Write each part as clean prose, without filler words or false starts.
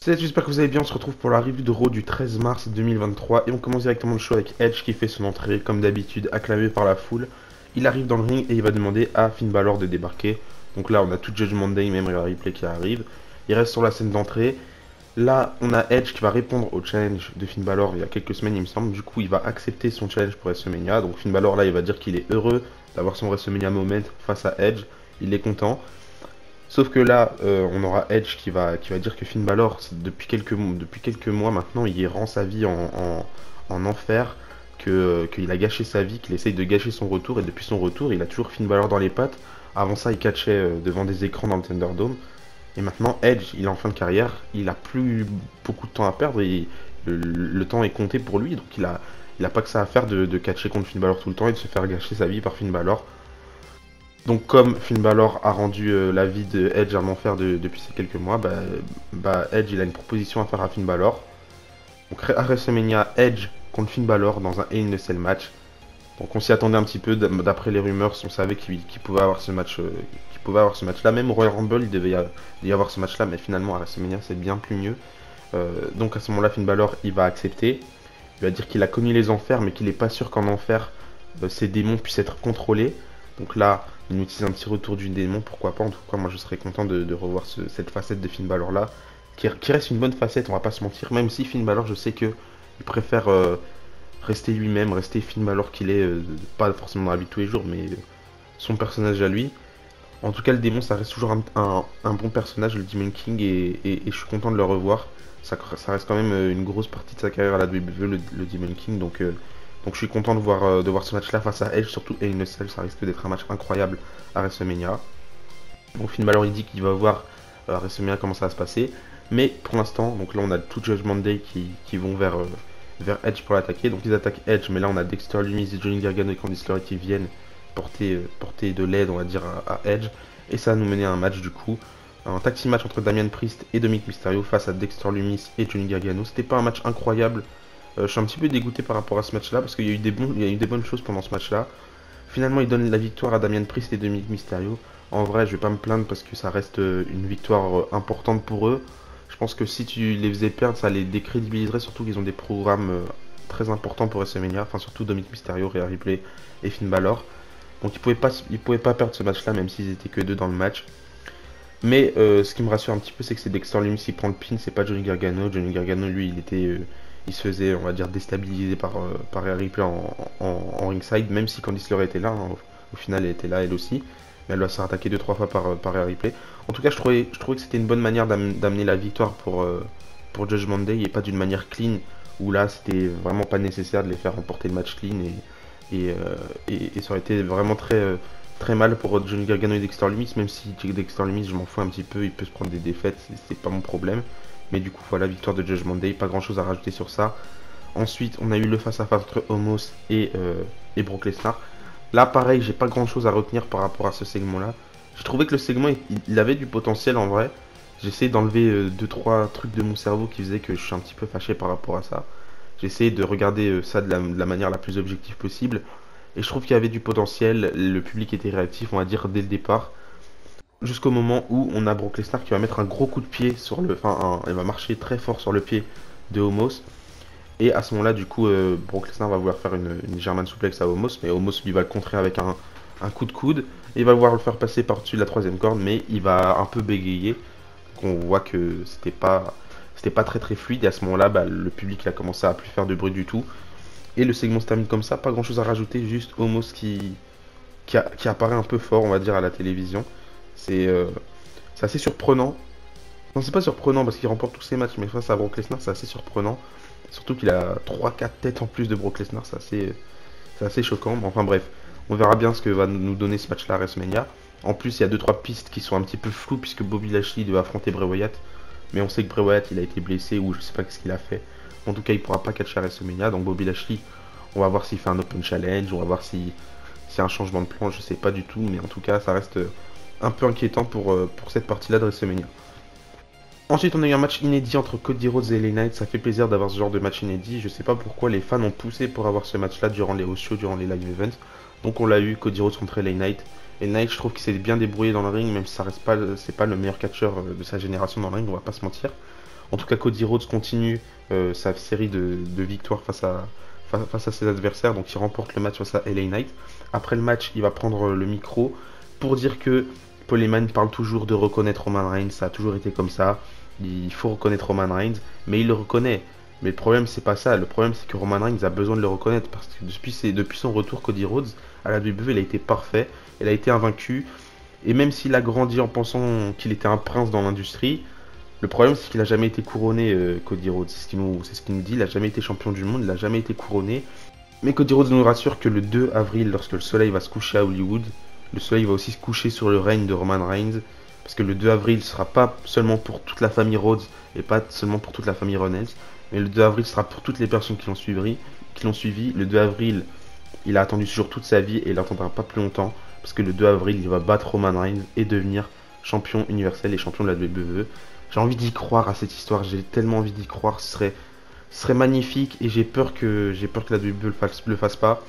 Salut, j'espère que vous allez bien. On se retrouve pour la review de Raw du 13 mars 2023 et on commence directement le show avec Edge qui fait son entrée comme d'habitude, acclamé par la foule. Il arrive dans le ring et il va demander à Finn Balor de débarquer. Donc là, on a tout Judgment Day, même Rhea Ripley qui arrive. Il reste sur la scène d'entrée. Là, on a Edge qui va répondre au challenge de Finn Balor il y a quelques semaines, il me semble. Du coup, il va accepter son challenge pour WrestleMania. Donc Finn Balor, là, il va dire qu'il est heureux d'avoir son WrestleMania moment face à Edge. Il est content. Sauf que là, on aura Edge qui va dire que Finn Balor, depuis quelques mois maintenant, il rend sa vie en enfer, qu'il a gâché sa vie, qu'il essaye de gâcher son retour, et depuis son retour, il a toujours Finn Balor dans les pattes. Avant ça, il catchait devant des écrans dans le Thunderdome. Et maintenant, Edge, il est en fin de carrière, il a plus beaucoup de temps à perdre, et le temps est compté pour lui, donc il a pas que ça à faire de catcher contre Finn Balor tout le temps et de se faire gâcher sa vie par Finn Balor. Donc comme Finn Balor a rendu la vie de Edge un enfer depuis ces quelques mois, Edge il a une proposition à faire à Finn Balor. Donc à WrestleMania, Edge contre Finn Balor dans un Hell in a Cell match. Donc on s'y attendait un petit peu, d'après les rumeurs, on savait qu'il pouvait avoir ce match, qu'il pouvait avoir ce match-là. Même au Royal Rumble, il devait y avoir ce match-là, mais finalement à WrestleMania c'est bien plus mieux. Donc à ce moment-là, Finn Balor il va accepter. Il va dire qu'il a connu les enfers, mais qu'il n'est pas sûr qu'en enfer, ces démons puissent être contrôlés. Donc là, il nous utilise un petit retour du démon, pourquoi pas. En tout cas, moi je serais content de revoir cette facette de Finn Balor là, qui reste une bonne facette, on va pas se mentir. Même si Finn Balor, je sais que il préfère rester lui-même, rester Finn Balor qu'il est, pas forcément dans la vie de tous les jours, mais son personnage à lui. En tout cas, le démon, ça reste toujours un bon personnage, le Demon King, et je suis content de le revoir. Ça reste quand même une grosse partie de sa carrière à la WWE, le Demon King, donc je suis content de voir ce match-là face à Edge, surtout Hell in a Cell, ça risque d'être un match incroyable à WrestleMania. Donc Finn Balor il dit qu'il va voir à WrestleMania comment ça va se passer, mais pour l'instant, donc là on a tout Judgment Day qui vont vers Edge pour l'attaquer, donc ils attaquent Edge, mais là on a Dexter Lumis, Johnny Gargano et Candice LeRae qui viennent porter de l'aide, on va dire, à Edge, et ça va nous mener à un match du coup, un tag team match entre Damian Priest et Dominic Mysterio face à Dexter Lumis et Johnny Gargano. C'était pas un match incroyable. Je suis un petit peu dégoûté par rapport à ce match-là parce qu'il y a eu des bonnes choses pendant ce match-là. Finalement, il donne la victoire à Damian Priest et Dominic Mysterio. En vrai, je vais pas me plaindre parce que ça reste une victoire importante pour eux. Je pense que si tu les faisais perdre, ça les décrédibiliserait, surtout qu'ils ont des programmes très importants pour WrestleMania. Enfin, surtout Dominic Mysterio, Rhea Ripley et Finn Balor. Donc ils pouvaient pas perdre ce match-là, même s'ils étaient que deux dans le match. Mais ce qui me rassure un petit peu, c'est que c'est Dexter Lumis qui prend le pin, c'est pas Johnny Gargano. Johnny Gargano, lui, il se faisait, on va dire, déstabiliser par Rhea Ripley en ringside, même si Candice LeRae était là, hein, au final elle était là elle aussi, mais elle va se faire attaquer deux trois fois par Rhea Ripley. En tout cas, je trouvais que c'était une bonne manière d'amener la victoire pour Judgment Day et pas d'une manière clean, où là c'était vraiment pas nécessaire de les faire remporter le match clean et ça aurait été vraiment très mal pour Johnny Gargano et Dexter Lumis, même si Dexter Lumis je m'en fous un petit peu, il peut se prendre des défaites, c'est pas mon problème. Mais du coup, voilà, victoire de Judgment Day, pas grand chose à rajouter sur ça. Ensuite, on a eu le face-à-face entre Omos et Brock Lesnar. Là, pareil, j'ai pas grand chose à retenir par rapport à ce segment-là. J'ai trouvé que le segment, il avait du potentiel en vrai. J'ai essayé d'enlever 2-3 trucs de mon cerveau qui faisaient que je suis un petit peu fâché par rapport à ça. J'ai essayé de regarder ça de la manière la plus objective possible. Et je trouve qu'il y avait du potentiel, le public était réactif, on va dire, dès le départ. Jusqu'au moment où on a Brock Lesnar qui va mettre un gros coup de pied sur le... Enfin, il va marcher très fort sur le pied de Omos. Et à ce moment-là, du coup, Brock Lesnar va vouloir faire une German suplex à Omos. Mais Omos, lui, va le contrer avec un coup de coude. Et il va vouloir le faire passer par-dessus la troisième corde. Mais il va un peu bégayer. Donc on voit que c'était pas très très fluide. Et à ce moment-là, le public il a commencé à plus faire de bruit du tout. Et le segment se termine comme ça. Pas grand-chose à rajouter. Juste Omos qui apparaît un peu fort, on va dire, à la télévision. C'est c'est assez surprenant. Non, c'est pas surprenant parce qu'il remporte tous ses matchs, mais face à Brock Lesnar, c'est assez surprenant. Surtout qu'il a trois quatre têtes en plus de Brock Lesnar, c'est assez choquant. Mais enfin bref, on verra bien ce que va nous donner ce match-là à WrestleMania. En plus, il y a deux trois pistes qui sont un petit peu floues puisque Bobby Lashley devait affronter Bray Wyatt. Mais on sait que Bray Wyatt, il a été blessé ou je sais pas ce qu'il a fait. En tout cas, il pourra pas catcher à WrestleMania. Donc Bobby Lashley, on va voir s'il fait un Open Challenge, on va voir s'il y a un changement de plan, je sais pas du tout. Mais en tout cas, ça reste un peu inquiétant pour cette partie-là de WrestleMania. Ensuite, on a eu un match inédit entre Cody Rhodes et LA Knight. Ça fait plaisir d'avoir ce genre de match inédit. Je sais pas pourquoi les fans ont poussé pour avoir ce match-là durant les house shows, durant les live events. Donc on l'a eu, Cody Rhodes contre LA Knight. LA Knight, je trouve qu'il s'est bien débrouillé dans le ring, même si ça reste pas, c'est pas le meilleur catcheur de sa génération dans le ring, on va pas se mentir. En tout cas, Cody Rhodes continue sa série de victoires face à ses adversaires, donc il remporte le match face à LA Knight. Après le match, il va prendre le micro pour dire que Paul Heyman parle toujours de reconnaître Roman Reigns, ça a toujours été comme ça, il faut reconnaître Roman Reigns, mais il le reconnaît. Mais le problème, c'est pas ça. Le problème, c'est que Roman Reigns a besoin de le reconnaître parce que depuis son retour, Cody Rhodes à la WWE, il a été parfait, il a été invaincu. Et même s'il a grandi en pensant qu'il était un prince dans l'industrie, le problème, c'est qu'il a jamais été couronné, Cody Rhodes. C'est ce qu'il nous dit. Il a jamais été champion du monde, il a jamais été couronné. Mais Cody Rhodes nous rassure que le 2 avril, lorsque le soleil va se coucher à Hollywood, le soleil va aussi se coucher sur le règne de Roman Reigns. Parce que le 2 avril ne sera pas seulement pour toute la famille Rhodes et pas seulement pour toute la famille Reynolds. Mais le 2 avril sera pour toutes les personnes qui l'ont suivi. Le 2 avril, il a attendu ce jour toute sa vie et il n'attendra pas plus longtemps. Parce que le 2 avril, il va battre Roman Reigns et devenir champion universel et champion de la WWE. J'ai envie d'y croire à cette histoire, j'ai tellement envie d'y croire, ce serait magnifique et j'ai peur que la WWE le fasse pas.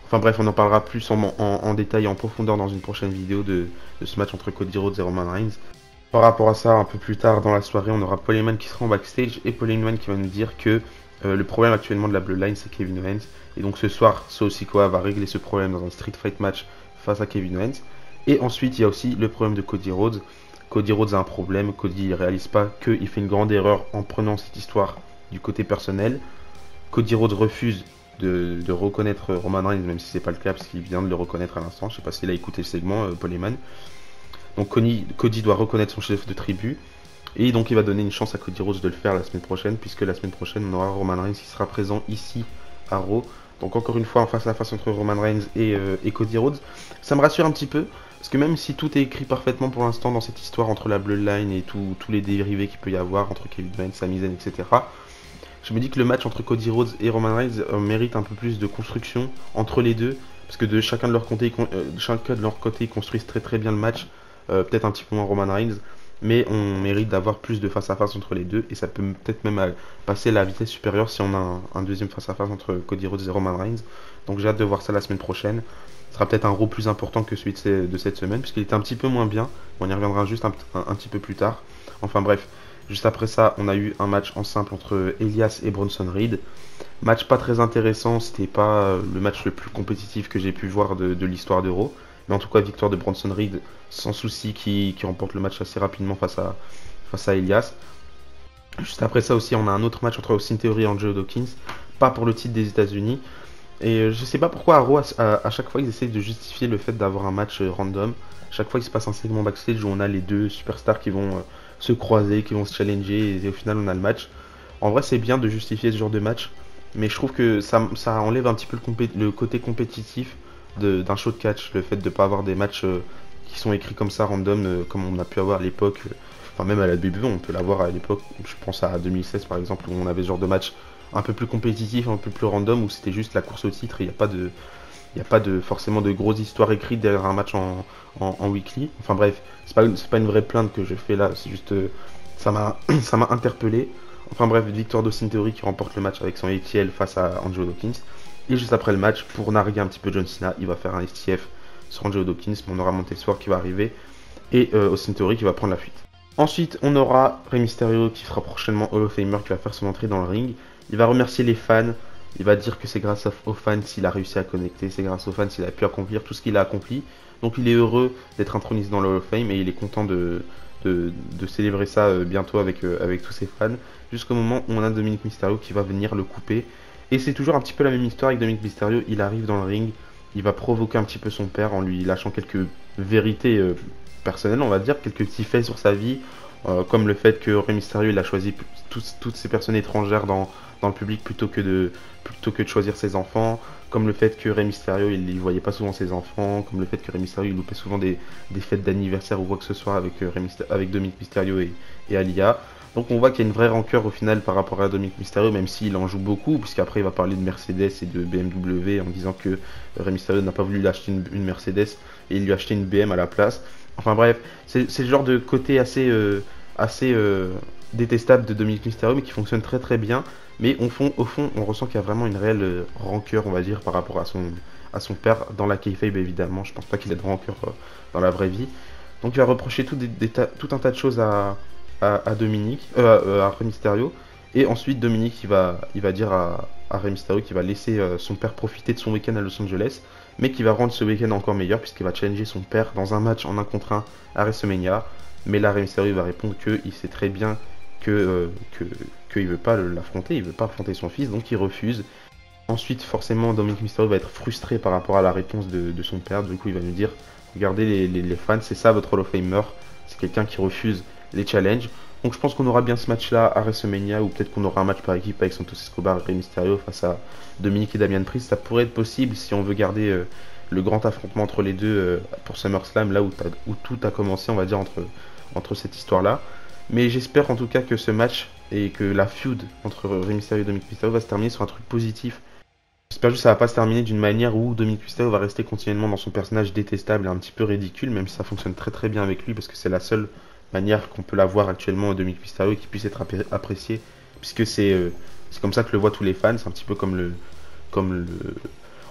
Enfin bref, on en parlera plus en détail, en profondeur dans une prochaine vidéo de ce match entre Cody Rhodes et Roman Reigns. Par rapport à ça, un peu plus tard dans la soirée, on aura Paul Heyman qui sera en backstage et Paul Heyman qui va nous dire que le problème actuellement de la Bloodline, c'est Kevin Owens. Et donc ce soir, Solo Sikoa va régler ce problème dans un Street Fight match face à Kevin Owens. Et ensuite, il y a aussi le problème de Cody Rhodes. Cody Rhodes a un problème, Cody ne réalise pas qu'il fait une grande erreur en prenant cette histoire du côté personnel. Cody Rhodes refuse de reconnaître Roman Reigns, même si c'est pas le cas, parce qu'il vient de le reconnaître à l'instant. Je sais pas s'il a écouté le segment, Paul Heyman. Donc Cody doit reconnaître son chef de tribu. Et donc il va donner une chance à Cody Rhodes de le faire la semaine prochaine, puisque la semaine prochaine on aura Roman Reigns qui sera présent ici à Raw. Donc encore une fois, en face à face entre Roman Reigns et Cody Rhodes. Ça me rassure un petit peu, parce que même si tout est écrit parfaitement pour l'instant dans cette histoire entre la Bloodline et tous les dérivés qu'il peut y avoir entre Kevin Owens, Sami Zayn, etc., je me dis que le match entre Cody Rhodes et Roman Reigns mérite un peu plus de construction entre les deux, parce que de chacun de leur côté, ils construisent très très bien le match, peut-être un petit peu moins Roman Reigns, mais on mérite d'avoir plus de face à face entre les deux, et ça peut peut-être même passer à la vitesse supérieure si on a un deuxième face à face entre Cody Rhodes et Roman Reigns. Donc j'ai hâte de voir ça la semaine prochaine. Ce sera peut-être un Raw plus important que celui de cette semaine, puisqu'il était un petit peu moins bien. On y reviendra juste un petit peu plus tard. Enfin bref, juste après ça, on a eu un match en simple entre Elias et Bronson Reed. Match pas très intéressant, c'était pas le match le plus compétitif que j'ai pu voir de l'histoire de Raw. Mais en tout cas, victoire de Bronson Reed sans souci qui remporte le match assez rapidement face à Elias. Juste après ça aussi, on a un autre match entre Austin Theory et Angelo Dawkins, pas pour le titre des États-Unis. Et je sais pas pourquoi à Raw, à chaque fois, ils essayent de justifier le fait d'avoir un match random. Chaque fois, il se passe un segment backstage où on a les deux superstars qui vont se croiser, qui vont se challenger, et au final, on a le match. En vrai, c'est bien de justifier ce genre de match, mais je trouve que ça enlève un petit peu le côté compétitif d'un show de catch, le fait de ne pas avoir des matchs qui sont écrits comme ça, random, comme on a pu avoir à l'époque, enfin même à la WWE, on peut l'avoir à l'époque, je pense à 2016 par exemple, où on avait ce genre de match un peu plus compétitif, un peu plus random, où c'était juste la course au titre, et il n'y a pas de forcément de grosses histoires écrites derrière un match en weekly. Enfin bref, c'est pas une vraie plainte que je fais là, c'est juste, ça m'a interpellé. Enfin bref, victoire d'Austin Theory qui remporte le match avec son ATL face à Angelo Dawkins. Et juste après le match, pour narguer un petit peu John Cena, il va faire un STF sur Angelo Dawkins, mais on aura Montesfort qui va arriver, et Austin Theory qui va prendre la fuite. Ensuite, on aura Rey Mysterio qui sera prochainement Hall of Famer, qui va faire son entrée dans le ring. Il va remercier les fans, il va dire que c'est grâce aux fans s'il a réussi à connecter, c'est grâce aux fans s'il a pu accomplir tout ce qu'il a accompli. Donc il est heureux d'être intronisé dans le Hall of Fame et il est content de célébrer ça bientôt avec tous ses fans, jusqu'au moment où on a Dominic Mysterio qui va venir le couper. Et c'est toujours un petit peu la même histoire avec Dominic Mysterio, il arrive dans le ring, il va provoquer un petit peu son père en lui lâchant quelques vérités personnelles, on va dire, quelques petits faits sur sa vie, comme le fait que Rey Mysterio il a choisi toutes ces personnes étrangères dans le public plutôt que de choisir ses enfants, comme le fait que Rey Mysterio il voyait pas souvent ses enfants, comme le fait que Rey Mysterio il loupait souvent des fêtes d'anniversaire ou quoi que ce soit avec Dominic Mysterio et Aliyah. Donc on voit qu'il y a une vraie rancœur au final par rapport à Dominic Mysterio, même s'il en joue beaucoup, puisqu'après il va parler de Mercedes et de BMW en disant que Rey Mysterio n'a pas voulu lui acheter une Mercedes et il lui a acheté une BM à la place. Enfin bref, c'est le genre de côté assez détestable de Dominic Mysterio, mais qui fonctionne très très bien. Mais au fond, on ressent qu'il y a vraiment une réelle rancœur, on va dire, par rapport à son père dans la kayfabe évidemment. Je pense pas qu'il ait de rancœur dans la vraie vie. Donc il va reprocher tout un tas de choses à à Dominique, à Rey Mysterio. Et ensuite, Dominique, il va dire à Rey Mysterio qu'il va laisser son père profiter de son week-end à Los Angeles, mais qu'il va rendre ce week-end encore meilleur, puisqu'il va challenger son père dans un match en 1 contre 1 à WrestleMania. Mais là, Rey Mysterio va répondre qu'il sait très bien qu'il veut pas l'affronter, il veut pas affronter son fils, donc il refuse. Ensuite, forcément, Dominic Mysterio va être frustré par rapport à la réponse de son père. Du coup, il va nous dire, regardez les fans, c'est ça votre Hall of Famer. C'est quelqu'un qui refuse les challenges. Donc je pense qu'on aura bien ce match-là à WrestleMania, ou peut-être qu'on aura un match par équipe avec Santos Escobar et Rey Mysterio face à Dominic et Damian Priest. Ça pourrait être possible si on veut garder le grand affrontement entre les deux pour SummerSlam, là où tout a commencé, on va dire, entre cette histoire-là. Mais j'espère en tout cas que ce match et que la feud entre Rey Mysterio et Dominic Mysterio va se terminer sur un truc positif. J'espère juste que ça va pas se terminer d'une manière où Dominic Mysterio va rester continuellement dans son personnage détestable et un petit peu ridicule, même si ça fonctionne très très bien avec lui, parce que c'est la seule manière qu'on peut la voir actuellement Dominic Mysterio et qui puisse être apprécié, puisque c'est comme ça que le voient tous les fans. C'est un petit peu comme le...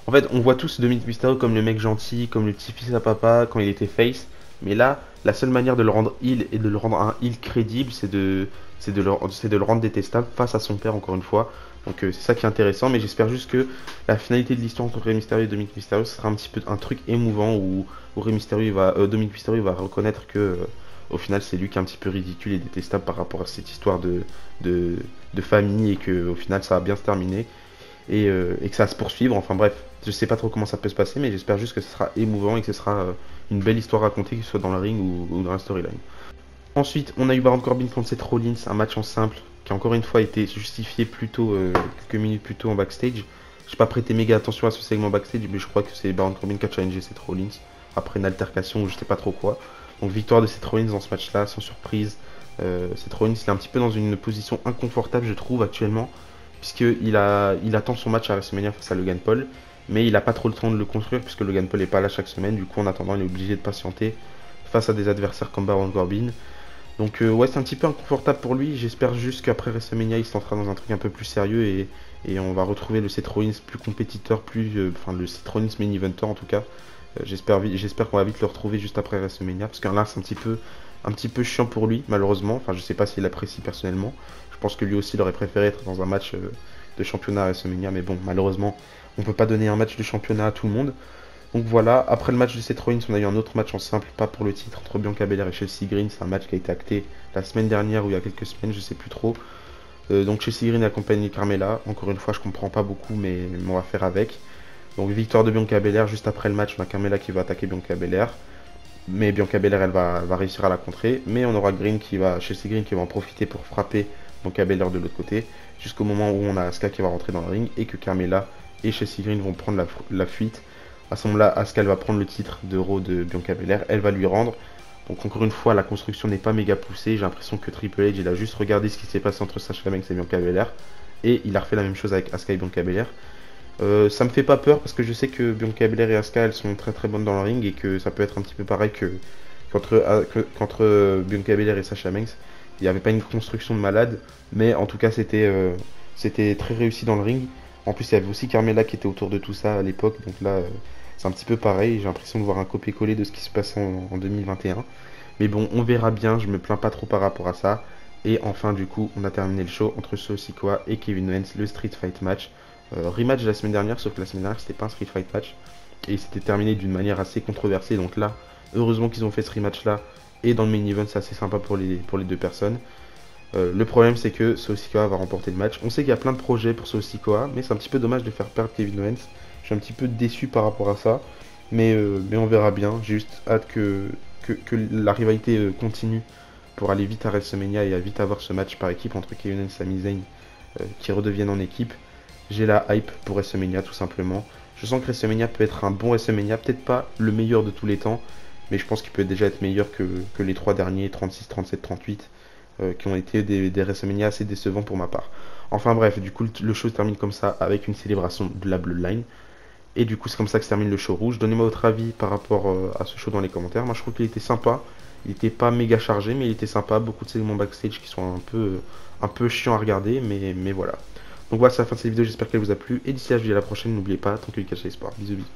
En fait, on voit tous Dominic Mysterio comme le mec gentil, comme le petit-fils à papa quand il était face, mais là, la seule manière de le rendre heel et de le rendre un heel crédible, c'est de le rendre détestable face à son père, encore une fois. Donc c'est ça qui est intéressant, mais j'espère juste que la finalité de l'histoire entre Rey Mysterio et Dominic Mysterio ce sera un petit peu un truc émouvant où Dominic Mysterio va reconnaître que au final c'est lui qui est un petit peu ridicule et détestable par rapport à cette histoire de, de famille, et que au final ça va bien se terminer et que ça va se poursuivre. Enfin bref, je sais pas trop comment ça peut se passer, mais j'espère juste que ce sera émouvant et que ce sera une belle histoire racontée, que ce soit dans le ring ou dans la storyline. Ensuite, on a eu Baron Corbin contre Seth Rollins, un match en simple qui a encore une fois été justifié plus tôt, quelques minutes plus tôt en backstage. J'ai pas prêté méga attention à ce segment backstage, mais je crois que c'est Baron Corbin qui a challengé Seth Rollins après une altercation ou je sais pas trop quoi. Donc victoire de Seth Rollins dans ce match-là, sans surprise. Seth Rollins il est un petit peu dans une position inconfortable, je trouve, actuellement, puisqu'il attend son match à WrestleMania face à Logan Paul, mais il n'a pas trop le temps de le construire puisque Logan Paul n'est pas là chaque semaine. Du coup, en attendant, il est obligé de patienter face à des adversaires comme Baron Corbin. Donc ouais, c'est un petit peu inconfortable pour lui. J'espère juste qu'après WrestleMania, il se tentera dans un truc un peu plus sérieux et on va retrouver le Seth Rollins plus compétiteur, enfin le Seth Rollins main eventer en tout cas. J'espère qu'on va vite le retrouver juste après WrestleMania, parce que là c'est un petit peu chiant pour lui malheureusement. Enfin je sais pas s'il l'apprécie personnellement. Je pense que lui aussi il aurait préféré être dans un match de championnat à WrestleMania, mais bon malheureusement on peut pas donner un match de championnat à tout le monde. Donc voilà, après le match de Seth Rollins, on a eu un autre match en simple, pas pour le titre, entre Bianca Belair et Chelsea Green. C'est un match qui a été acté la semaine dernière ou il y a quelques semaines, je sais plus trop. Donc Chelsea Green accompagne Carmella. Encore une fois, je comprends pas beaucoup, mais on va faire avec. Donc victoire de Bianca Belair. Juste après le match, on a Carmella qui va attaquer Bianca Belair. Mais Bianca Belair, elle va réussir à la contrer. Mais on aura Chelsea Green qui va en profiter pour frapper Bianca Belair de l'autre côté. Jusqu'au moment où on a Asuka qui va rentrer dans le ring et que Carmella et Chelsea Green vont prendre la fuite. À ce moment-là, Asuka va prendre le titre de Raw de Bianca Belair, elle va lui rendre. Donc encore une fois, la construction n'est pas méga poussée. J'ai l'impression que Triple H, il a juste regardé ce qui s'est passé entre Sasha Banks et Bianca Belair, et il a refait la même chose avec Asuka et Bianca Belair. Ça me fait pas peur parce que je sais que Bianca Belair et Asuka, elles sont très très bonnes dans le ring, et que ça peut être un petit peu pareil qu'entre Bianca Belair et Sasha Banks. Il n'y avait pas une construction de malade, mais en tout cas c'était très réussi dans le ring. En plus, il y avait aussi Carmella qui était autour de tout ça à l'époque, donc là c'est un petit peu pareil. J'ai l'impression de voir un copier-coller de ce qui se passe en 2021. Mais bon, on verra bien, je me plains pas trop par rapport à ça. Et enfin, du coup, on a terminé le show entre Solo Sikoa et Kevin Owens, le Street Fight match. Rematch de la semaine dernière, sauf que la semaine dernière c'était pas un Street Fight match. Et il s'était terminé d'une manière assez controversée, donc là, heureusement qu'ils ont fait ce rematch là. Et dans le main event, c'est assez sympa pour les deux personnes. Le problème c'est que Solo Sikoa va remporter le match. On sait qu'il y a plein de projets pour Solo Sikoa, mais c'est un petit peu dommage de faire perdre Kevin Owens. Je suis un petit peu déçu par rapport à ça, mais on verra bien. J'ai juste hâte que la rivalité continue pour aller vite à WrestleMania et à vite avoir ce match par équipe entre Kevin Owens et Sami Zayn qui redeviennent en équipe. J'ai la hype pour WrestleMania tout simplement. Je sens que WrestleMania peut être un bon WrestleMania, peut-être pas le meilleur de tous les temps, mais je pense qu'il peut déjà être meilleur que les trois derniers, 36, 37, 38. Qui ont été des WrestleMania assez décevants pour ma part. Enfin bref, du coup le show se termine comme ça avec une célébration de la Bloodline. Et du coup c'est comme ça que se termine le show rouge. Donnez-moi votre avis par rapport à ce show dans les commentaires. Moi je trouve qu'il était sympa. Il était pas méga chargé, mais il était sympa. Beaucoup de segments backstage qui sont un peu chiants à regarder, mais voilà. Donc voilà, c'est la fin de cette vidéo, j'espère qu'elle vous a plu. Et d'ici là, je vous dis à la prochaine. N'oubliez pas, tant que le catch les sports. Bisous bisous.